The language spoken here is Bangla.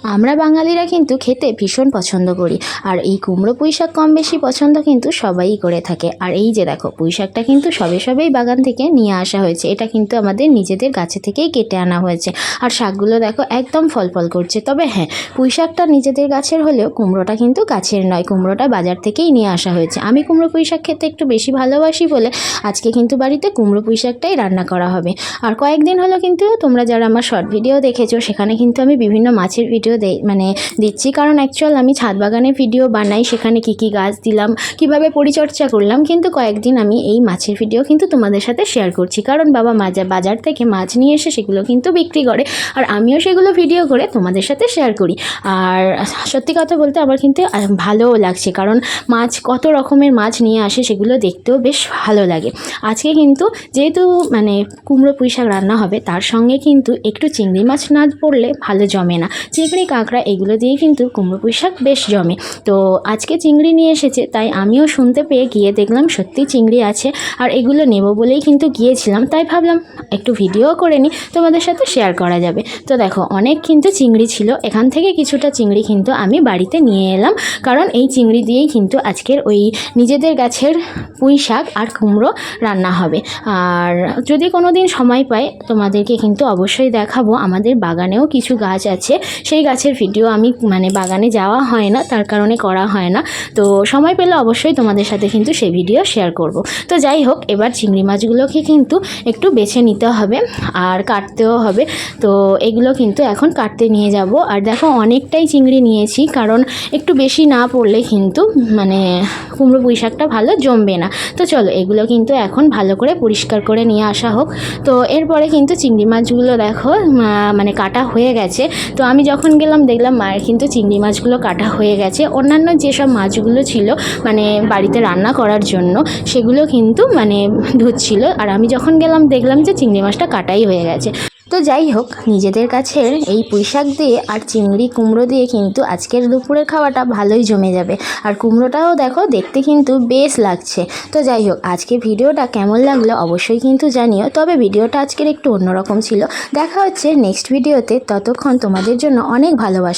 আমরা বাঙালিরা কিন্তু খেতে ভীষণ পছন্দ করি, আর এই কুমড়ো পুঁই শাক কম বেশি পছন্দ কিন্তু সবাই করে থাকে। আর এই যে দেখো, পুঁই শাকটা কিন্তু সবেই বাগান থেকে নিয়ে আসা হয়েছে। এটা কিন্তু আমাদের নিজেদের গাছে থেকেই কেটে আনা হয়েছে। আর শাকগুলো দেখো একদম ফল করছে। তবে হ্যাঁ, পুঁই শাকটা নিজেদের গাছের হলেও কুমড়োটা কিন্তু গাছের নয়, কুমড়োটা বাজার থেকেই নিয়ে আসা হয়েছে। আমি কুমড়ো পুঁই শাক খেতে একটু বেশি ভালোবাসি বলে আজকে কিন্তু বাড়িতে কুমড়ো পুঁই শাকটাই রান্না করা হবে। আর কয়েকদিন হলো কিন্তু তোমরা যারা আমার শর্ট ভিডিও দেখেছো, সেখানে কিন্তু আমি বিভিন্ন মাছের ভিডিও দিচ্ছি। কারণ অ্যাকচুয়াল আমি ছাদ বাগানের ভিডিও বানাই, সেখানে কি গাছ দিলাম, কিভাবে পরিচর্যা করলাম। কিন্তু কয়েকদিন আমি এই মাছের ভিডিও কিন্তু তোমাদের সাথে শেয়ার করছি, কারণ বাবা বাজার থেকে মাছ নিয়ে এসে সেগুলো কিন্তু বিক্রি করে, আর আমিও সেগুলো ভিডিও করে তোমাদের সাথে শেয়ার করি। আর সত্যি কথা বলতে আমার কিন্তু ভালোও লাগছে, কারণ মাছ কত রকমের মাছ নিয়ে আসে, সেগুলো দেখতেও বেশ ভালো লাগে। আজকে কিন্তু যেহেতু কুমড়ো পুঁই শাক রান্না হবে, তার সঙ্গে কিন্তু একটু চিংড়ি মাছ না পড়লে ভালো জমে না। চিংড়ি কাঁকড়া এগুলো দিয়ে কিন্তু কুমড়ো পুঁই শাক বেশ জমে। তো আজকে চিংড়ি নিয়ে এসেছে, তাই আমিও শুনতে পেয়ে গিয়ে দেখলাম সত্যি চিংড়ি আছে, আর এগুলো নেব বলেই কিন্তু গিয়েছিলাম। তাই ভাবলাম একটু ভিডিও করে নিই, তোমাদের সাথে শেয়ার করা যাবে। তো দেখো, অনেক কিন্তু চিংড়ি ছিল, এখান থেকে কিছুটা চিংড়ি কিন্তু আমি বাড়িতে নিয়ে এলাম, কারণ এই চিংড়ি দিয়েই কিন্তু আজকের ওই নিজেদের গাছের পুঁই শাক আর কুমড়ো রান্না হবে। আর যদি কোনো দিন সময় পাই, তোমাদেরকে কিন্তু অবশ্যই দেখাবো। আমাদের বাগানেও কিছু গাছ আছে, সেই গাছের ভিডিও আমি বাগানে যাওয়া হয় না, তার কারণে করা হয় না। তো সময় পেলে অবশ্যই তোমাদের সাথে কিন্তু সেই ভিডিও শেয়ার করব। তো যাই হোক, এবার চিংড়ি মাছগুলোকে কিন্তু একটু বেছে নিতে হবে আর কাটতেও হবে। তো এগুলো কিন্তু এখন কাটতে নিয়ে যাব। আর দেখো, অনেকটাই চিংড়ি নিয়েছি, কারণ একটু বেশি না পড়লে কিন্তু কুমড়ো পুঁই শাকটা ভালো জমবে না। তো চলো, এগুলো কিন্তু এখন ভালো করে পরিষ্কার করে নিয়ে আসা হোক। তো এরপরে কিন্তু চিংড়ি মাছগুলো দেখো কাটা হয়ে গেছে। তো আমি যখন গেলাম দেখলাম মায়ের কিন্তু চিংড়ি মাছগুলো কাটা হয়ে গেছে। অন্যান্য যেসব মাছগুলো ছিল বাড়িতে রান্না করার জন্য, সেগুলো কিন্তু ধুচ্ছিল। আর আমি যখন গেলাম দেখলাম যে চিংড়ি মাছটা কাটাই হয়ে গেছে। তো যাই হোক, নিজেদের কাছের এই পুঁই শাক দিয়ে আর চিংড়ি কুমড়ো দিয়ে কিন্তু আজকের দুপুরের খাওয়াটা ভালোই জমে যাবে। আর কুমড়োটাও দেখো দেখতে কিন্তু বেশ লাগছে। তো যাই হোক, আজকে ভিডিওটা কেমন লাগলো অবশ্যই কিন্তু জানিও। তবে ভিডিওটা আজকের একটু অন্যরকম ছিল। দেখা হচ্ছে নেক্সট ভিডিওতে, ততক্ষণ তোমাদের জন্য অনেক ভালোবাসা।